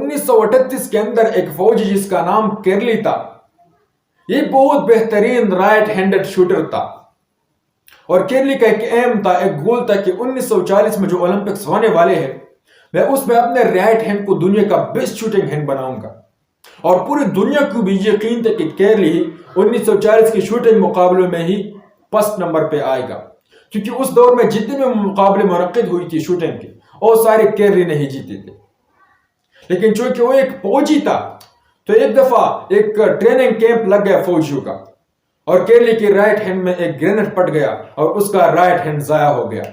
1938 के अंदर एक फौजी जिसका नाम केरली था, ये बहुत बेहतरीन राइट हैंडेड शूटर था। और केरली का एक एम था, एक गोल था कि 1940 में जो ओलंपिक्स होने वाले हैं मैं उसमें अपने राइट हैंड को दुनिया का बेस्ट शूटिंग हैंड बनाऊंगा। और पूरी दुनिया को भी यकीन था कि केरली 1940 के शूटिंग मुकाबलों में ही फर्स्ट नंबर पे आएगा, क्योंकि उस दौर में जितने भी मुकाबले मुनक्किद हुई थी शूटिंग के वो सारे केरली ने ही जीते थे। लेकिन चूंकि वो एक फौजी था तो एक दफा एक ट्रेनिंग कैंप लग गया फौजियों का, और केरली के राइट हैंड में एक ग्रेनेड पड़ गया और उसका राइट हैंड जाया हो गया।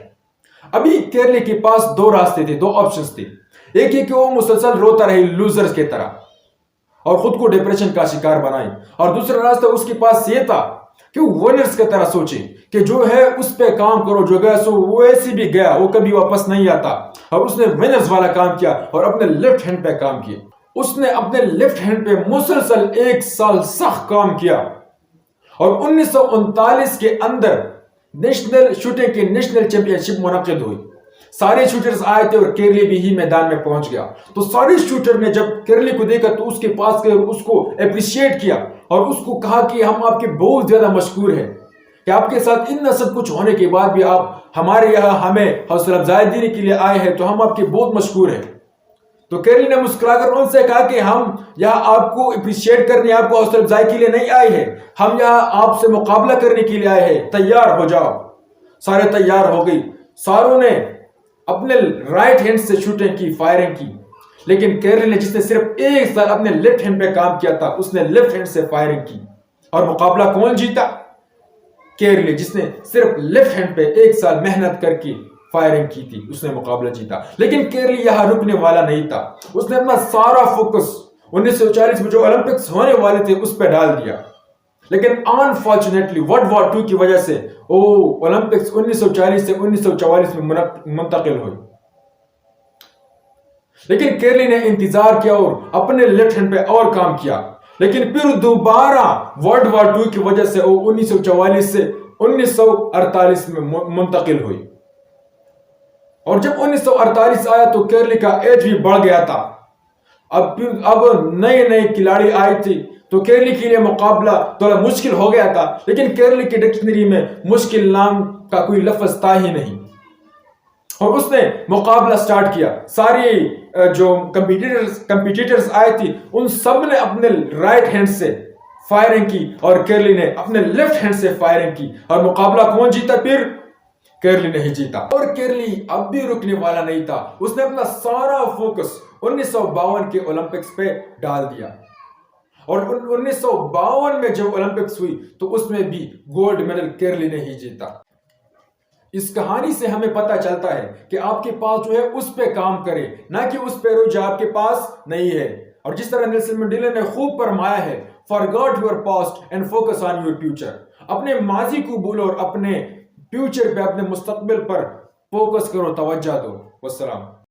अभी केरली के पास दो रास्ते थे, दो ऑप्शंस थे। एक ही कि वो मुसलसल रोता रहे लूजर्स की तरह और खुद को डिप्रेशन का शिकार बनाए, और दूसरा रास्ता उसके पास ये था कि वो विनर्स की तरह सोचे कि जो है उस पे काम करो, जो गया सो वो ऐसे भी गया, वो कभी वापस नहीं आता। और उसने विनर्स वाला काम किया और अपने लेफ्ट हैंड पे काम किया। उसने अपने लेफ्ट हैंड पे मुसलसल 1 साल सख्त काम किया, और 1939 के अंदर नेशनल शूटिंग की नेशनल चैंपियनशिप मुनक्किद हुई। सारे शूटर्स आए थे और केरली भी ही मैदान में पहुंच गया। तो सारे शूटर ने जब केरली को देखा तो उसके पास गए, उसको अप्रिशिएट किया और उसको कहा कि हम आपके बहुत ज्यादा मशहूर हैं कि आपके साथ इतना सब कुछ होने के बाद भी आप हमारे यहाँ हमें हौसला अफजाई देने के लिए आए हैं, तो हम आपके बहुत मशहूर हैं। तो केरली ने मुस्कुराकर उनसे कहा कि हम यहाँ आपको अप्रिशिएट करने, आपको हौसला अफजाई के लिए नहीं आए हैं, हम यहाँ आपसे मुकाबला करने के लिए आए हैं, तैयार हो जाओ। सारे तैयार हो गई, सारों ने अपने राइट हैंड से शूटिंग की, फायरिंग की। लेकिन केरली ने जिसने सिर्फ 1 साल अपने लेफ्ट हैंड पे काम किया था, उसने लेफ्ट हैंड से फायरिंग की। और मुकाबला कौन जीता? केरली, जिसने सिर्फ लेफ्ट हैंड पे 1 साल मेहनत करके फायरिंग की थी, उसने मुकाबला जीता। लेकिन केरली यहां रुकने वाला नहीं था। उसने अपना सारा फोकस 1940 में जो ओलंपिक्स होने वाले थे उस पर डाल दिया। लेकिन अनफॉर्चुनेटली वर्ल्ड वॉर 2 की वजह से वो ओलंपिक्स 1940 से 1944 में मुंतकिल हुई। लेकिन केरली ने इंतजार किया और अपने लेफ्ट हैंड पे और काम किया। लेकिन फिर दोबारा वर्ल्ड वॉर 2 की वजह से वो 1944 से 1948 में मुंतकिल हुई। और जब 1948 आया तो केरली का एज भी बढ़ गया था। अब नए नए खिलाड़ी आए थे, तो केरली के लिए मुकाबला थोड़ा मुश्किल हो गया था। लेकिन केरली की डिक्शनरी में मुश्किल नाम का कोई लफ्ज था ही नहीं, और उसने मुकाबला स्टार्ट किया। सारी जो कंपीटिटर्स आए थे उन सब ने अपने राइट हैंड से फायरिंग की और केरली ने अपने लेफ्ट हैंड से फायरिंग की, और मुकाबला कौन जीता? फिर केरली नहीं जीता। और केरली अब भी रुकने वाला नहीं था। उसने अपना सारा फोकस 1952 के ओलंपिक्स पे डाल दिया, और 1952 में जब ओलंपिक्स हुई तो उसमें भी गोल्ड मेडल केरली ने ही जीता। इस कहानी से हमें पता चलता है कि आपके पास जो है उस पे काम करे, ना कि उस पे जो आपके पास नहीं है। और जिस तरह नेल्सन मंडेला ने खूब फरमाया है, forgot your past and focus on your future. अपने माजी को भूलो और अपने फ्यूचर पे, अपने मुस्तकबिल पर फोकस करो, तवज्जो दो। वस्सलाम।